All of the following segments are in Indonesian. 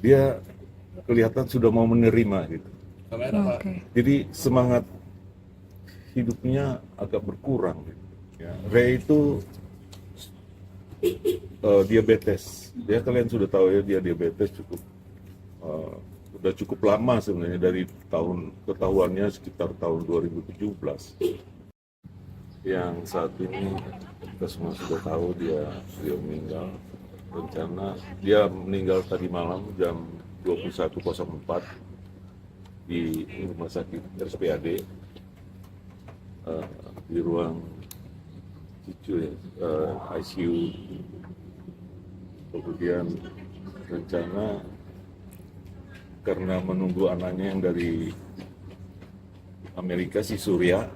dia kelihatan sudah mau menerima gitu. Oke. Jadi semangat hidupnya agak berkurang gitu. Ya, Ray itu diabetes. Dia kalian sudah tahu ya, dia diabetes udah cukup lama sebenarnya, dari tahun ketahuannya sekitar tahun 2017. Yang saat ini kita semua sudah tahu dia meninggal. Rencana dia meninggal tadi malam jam 21.04 di rumah sakit RSPAD, di ruang ICU. Kemudian rencana karena menunggu anaknya yang dari Amerika, si Surya,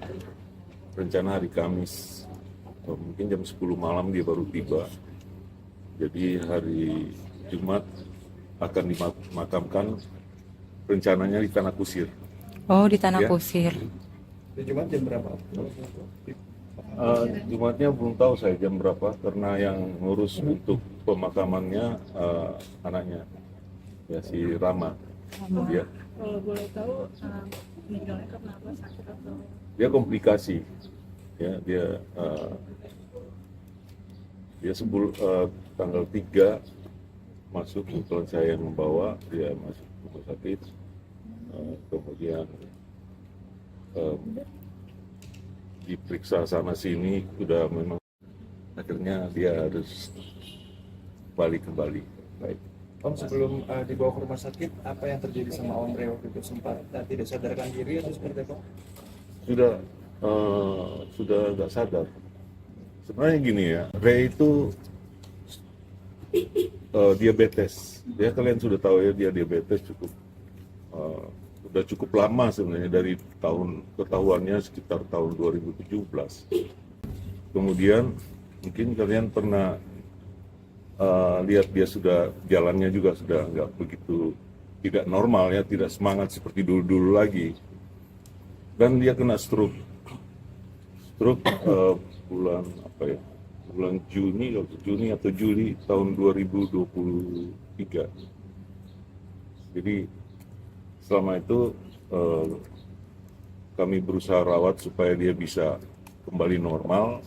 rencana hari Kamis, mungkin jam 10 malam dia baru tiba. Jadi hari Jumat akan dimakamkan, rencananya di Tanah Kusir. Oh, di Tanah Ya. Kusir. Di Jumat jam berapa? Jumatnya belum tahu saya jam berapa, karena yang ngurus untuk pemakamannya anaknya, ya si Rama. Ya. Kalau boleh tahu meninggalnya kenapa, sakit atau? Dia komplikasi, ya dia tanggal 3 masuk, kebetulan saya yang membawa dia masuk rumah sakit, kemudian diperiksa sana sini, sudah memang akhirnya dia harus balik kembali. Baik. Om, sebelum dibawa ke rumah sakit, apa yang terjadi sama Om Ray waktu itu? Sempat tidak sadarkan diri atau seperti apa? Sudah nggak sadar. Sebenarnya gini ya, Ray itu diabetes. Dia kalian sudah tahu ya, dia diabetes udah cukup lama sebenarnya, dari tahun ketahuannya sekitar tahun 2017. Kemudian mungkin kalian pernah lihat dia sudah jalannya juga sudah nggak begitu, tidak normal ya, tidak semangat seperti dulu-dulu lagi. Dan dia kena stroke bulan Juni atau Juli tahun 2023. Jadi selama itu kami berusaha rawat supaya dia bisa kembali normal,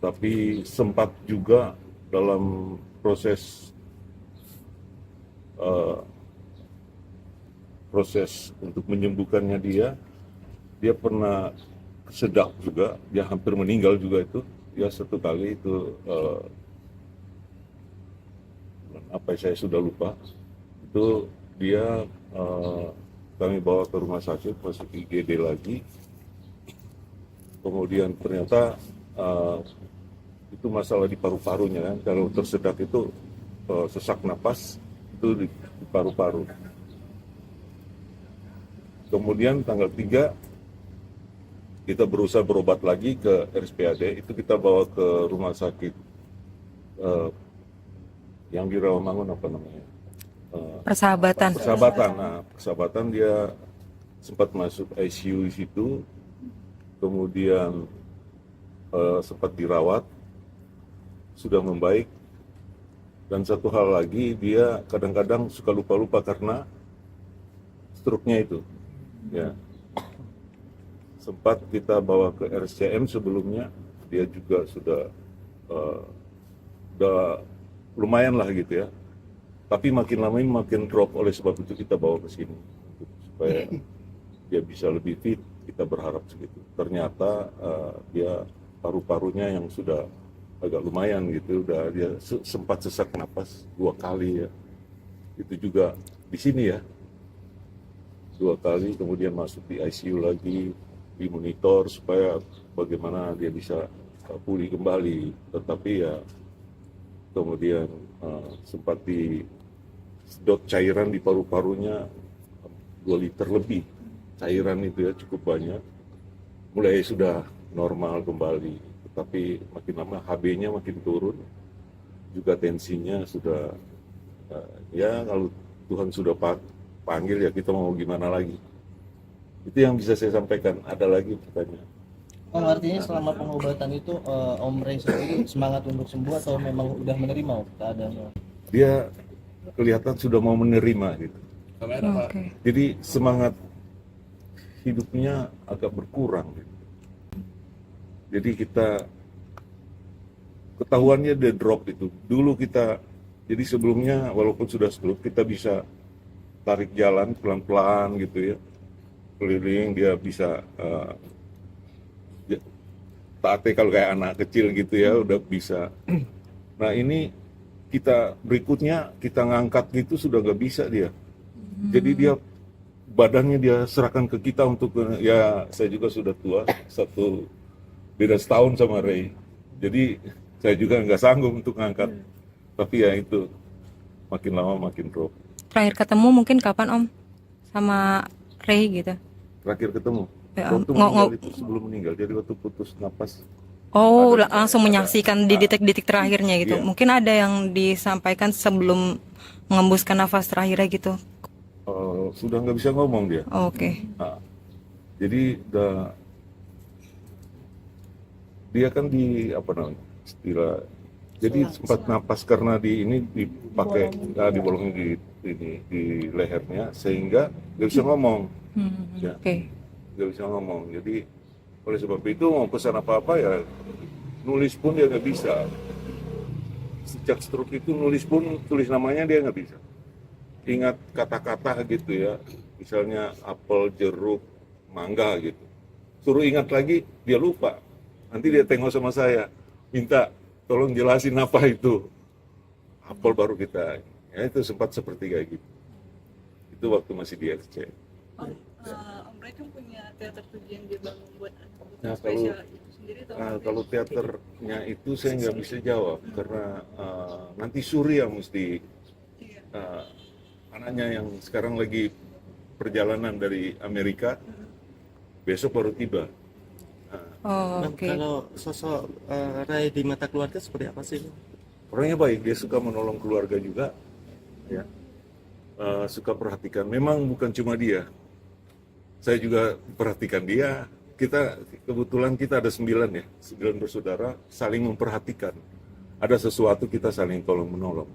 tapi sempat juga dalam proses untuk menyembuhkannya dia pernah sedak juga, dia hampir meninggal juga itu. Ya satu kali itu apa saya sudah lupa, itu dia kami bawa ke rumah sakit, masuk IGD lagi. Kemudian ternyata itu masalah di paru-parunya kan. Kalau tersedak itu sesak napas itu di paru-paru. Kemudian tanggal 3 kita berusaha berobat lagi ke RSPAD, itu kita bawa ke rumah sakit yang di Rawamangun, apa namanya? Persahabatan. Nah, Persahabatan dia sempat masuk ICU di situ, kemudian sempat dirawat, sudah membaik. Dan satu hal lagi, dia kadang-kadang suka lupa-lupa karena stroke-nya itu. Ya. Sempat kita bawa ke RSCM sebelumnya, dia juga sudah lumayan lah gitu ya. Tapi makin lama ini makin drop, oleh sebab itu kita bawa ke sini supaya dia bisa lebih fit. Kita berharap segitu. Ternyata dia paru-parunya yang sudah agak lumayan gitu, dia sempat sesak napas 2 kali ya. Itu juga di sini ya, 2 kali, kemudian masuk di ICU lagi, dimonitor supaya bagaimana dia bisa pulih kembali. Tetapi ya kemudian sempat disedot cairan di paru-parunya 2 liter lebih. Cairan itu ya cukup banyak. Mulai sudah normal kembali, tetapi makin lama HB-nya makin turun. Juga tensinya sudah ya kalau Tuhan sudah panggil ya kita mau gimana lagi. Itu yang bisa saya sampaikan. Ada lagi pertanyaan? Om, artinya selama pengobatan itu Om Ray sendiri semangat untuk sembuh atau memang udah menerima keadaannya? Dia kelihatan sudah mau menerima gitu. Oke. Jadi semangat hidupnya agak berkurang gitu. Jadi kita ketahuannya dia drop itu. Dulu kita, jadi sebelumnya walaupun sudah stroke kita bisa tarik jalan pelan-pelan gitu ya, keliling, dia bisa tate kalau kayak anak kecil gitu ya, udah bisa. Nah ini kita berikutnya kita ngangkat gitu sudah nggak bisa dia. Jadi dia badannya dia serahkan ke kita untuk, ya saya juga sudah tua, beda setahun sama Ray. Jadi saya juga nggak sanggup untuk ngangkat. Tapi ya itu makin lama makin drop. Terakhir ketemu mungkin kapan Om? Sama Ray gitu? Terakhir ketemu Ya, waktu meninggal itu, sebelum meninggal, jadi waktu putus napas. Oh, Ada- langsung ada- menyaksikan di detik-detik terakhirnya gitu. Iya. Mungkin ada yang disampaikan sebelum mengembuskan nafas terakhirnya gitu. Sudah nggak bisa ngomong dia. Oke. Nah, jadi dia kan di apa namanya istilah, jadi sempat napas karena di ini dipakai, dibolongin di lehernya sehingga nggak bisa ngomong. Ya. Oke. Nggak bisa ngomong. Jadi oleh sebab itu mau pesan apa-apa ya nulis pun dia nggak bisa. Sejak stroke itu nulis pun, tulis namanya dia nggak bisa. Ingat kata-kata gitu ya, misalnya apel, jeruk, mangga gitu. Suruh ingat lagi dia lupa. Nanti dia tengok sama saya, minta tolong jelasin apa itu. Apel baru kita. Ya itu sempat seperti kayak gitu. Itu waktu masih di FC. Om Ray kan punya teater tujuh yang dia bangun buat anak Nah, spesial itu sendiri atau Kalau teaternya itu saya nggak bisa jawab karena nanti Suri yang mesti, anaknya yang sekarang lagi perjalanan dari Amerika, besok baru tiba. Oh, Bang, oke. kalau sosok Ray di mata keluarga seperti apa sih? Orangnya baik, dia suka menolong keluarga juga, ya. Suka perhatikan. Memang bukan cuma dia, saya juga perhatikan dia. Kebetulan kita ada 9 ya, 9 bersaudara saling memperhatikan. Ada sesuatu kita saling tolong menolong.